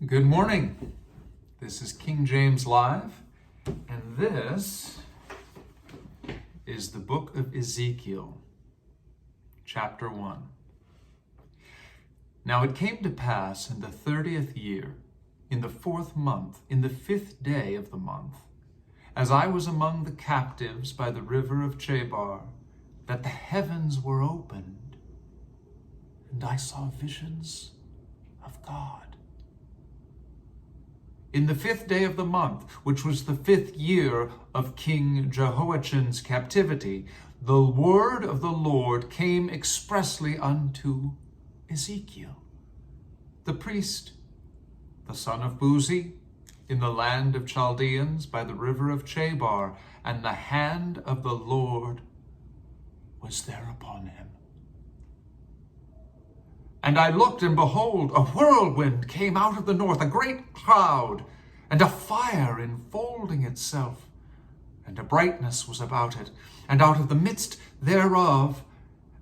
Good morning. This is King James Live, and this is the book of Ezekiel, chapter 1. Now it came to pass in the 30th year, in the 4th month, in the 5th day of the month, as I was among the captives by the river of Chebar, that the heavens were opened, and I saw visions of God. In the 5th day of the month, which was the 5th year of King Jehoiachin's captivity, the word of the Lord came expressly unto Ezekiel, the priest, the son of Buzi, in the land of Chaldeans by the river of Chebar, and the hand of the Lord was there upon him. And I looked, and behold, a whirlwind came out of the north, a great cloud, and a fire enfolding itself, and a brightness was about it, and out of the midst thereof,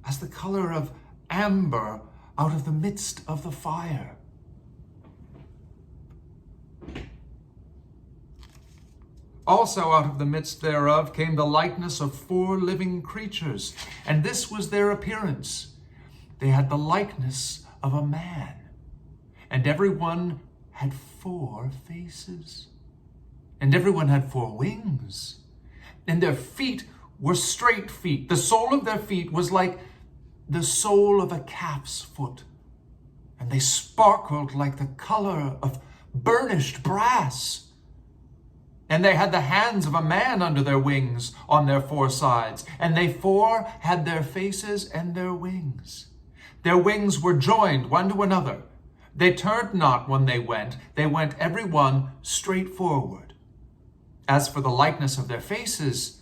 as the color of amber out of the midst of the fire. Also out of the midst thereof came the likeness of 4 living creatures, and this was their appearance. They had the likeness of a man, and every one had 4 faces, and every one had 4 wings, and their feet were straight feet. The sole of their feet was like the sole of a calf's foot, and they sparkled like the color of burnished brass. And they had the hands of a man under their wings on their 4 sides, and they 4 had their faces and their wings. Their wings were joined one to another. They turned not when they went every one straight forward. As for the likeness of their faces,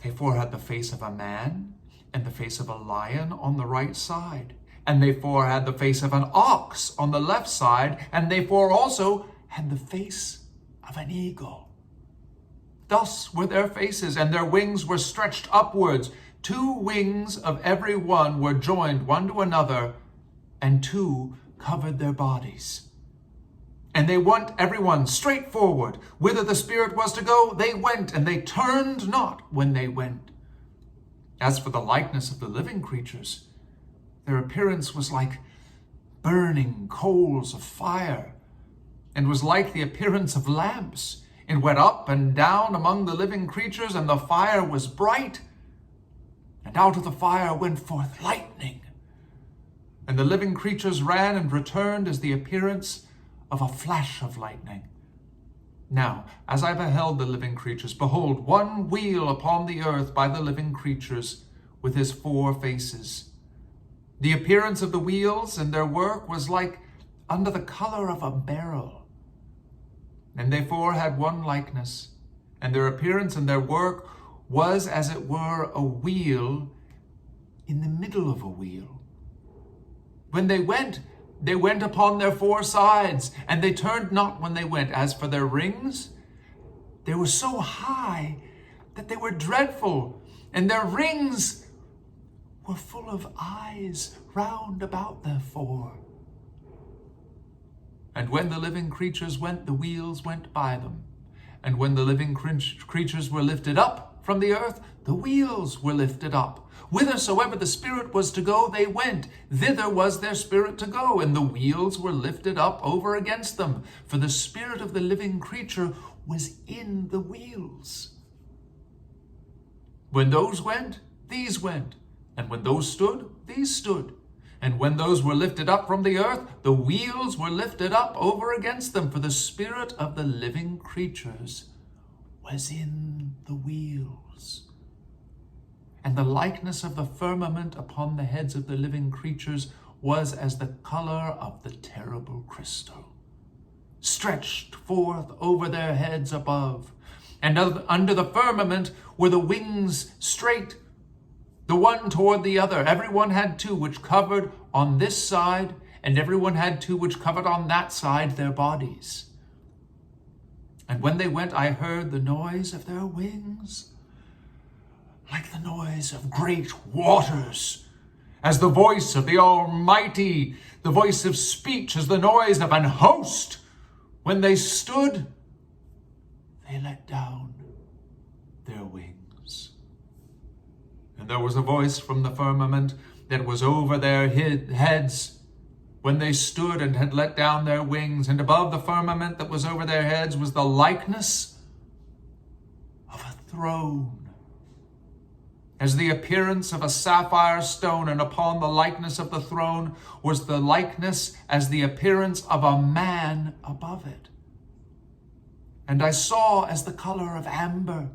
they 4 had the face of a man, and the face of a lion on the right side, and they 4 had the face of an ox on the left side, and they 4 also had the face of an eagle. Thus were their faces, and their wings were stretched upwards. 2 wings of every one were joined one to another, and 2 covered their bodies. And they went every one straight forward. Whither the Spirit was to go, they went, and they turned not when they went. As for the likeness of the living creatures, their appearance was like burning coals of fire, and was like the appearance of lamps. It went up and down among the living creatures, and the fire was bright. And out of the fire went forth lightning. And the living creatures ran and returned as the appearance of a flash of lightning. Now, as I beheld the living creatures, behold, one wheel upon the earth by the living creatures, with his 4 faces. The appearance of the wheels and their work was like unto the color of a beryl. And they 4 had one likeness, and their appearance and their work was as it were a wheel in the middle of a wheel. When they went upon their 4 sides, and they turned not when they went. As for their rings, they were so high that they were dreadful, and their rings were full of eyes round about their 4. And when the living creatures went, the wheels went by them. And when the living creatures were lifted up from the earth, the wheels were lifted up. Whithersoever the Spirit was to go, they went. Thither was their spirit to go, and the wheels were lifted up over against them. For the spirit of the living creature was in the wheels. When those went, these went. And when those stood, these stood. And when those were lifted up from the earth, the wheels were lifted up over against them. For the spirit of the living creatures was in the wheels. And the likeness of the firmament upon the heads of the living creatures was as the color of the terrible crystal, stretched forth over their heads above. And under the firmament were the wings straight, the one toward the other. Every one had 2 which covered on this side, and every one had 2 which covered on that side their bodies. And when they went, I heard the noise of their wings, like the noise of great waters. as the voice of the Almighty, the voice of speech, as the noise of an host. When they stood, they let down their wings. And there was a voice from the firmament that was over their heads when they stood and had let down their wings. And above the firmament that was over their heads was the likeness of a throne, as the appearance of a sapphire stone, and upon the likeness of the throne was the likeness as the appearance of a man above it. And I saw as the color of amber,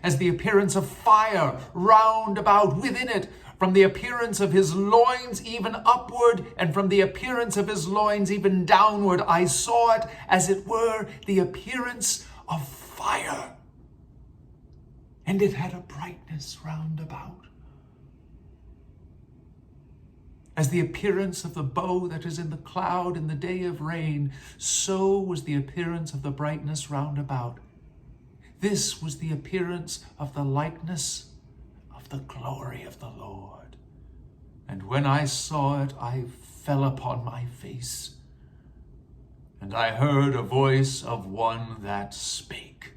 as the appearance of fire round about within it, from the appearance of his loins even upward, and from the appearance of his loins even downward. I saw it as it were the appearance of fire. And it had a brightness round about, as the appearance of the bow that is in the cloud in the day of rain, so was the appearance of the brightness round about. This was the appearance of the likeness of the glory of the Lord. And when I saw it, I fell upon my face, and I heard a voice of one that spake.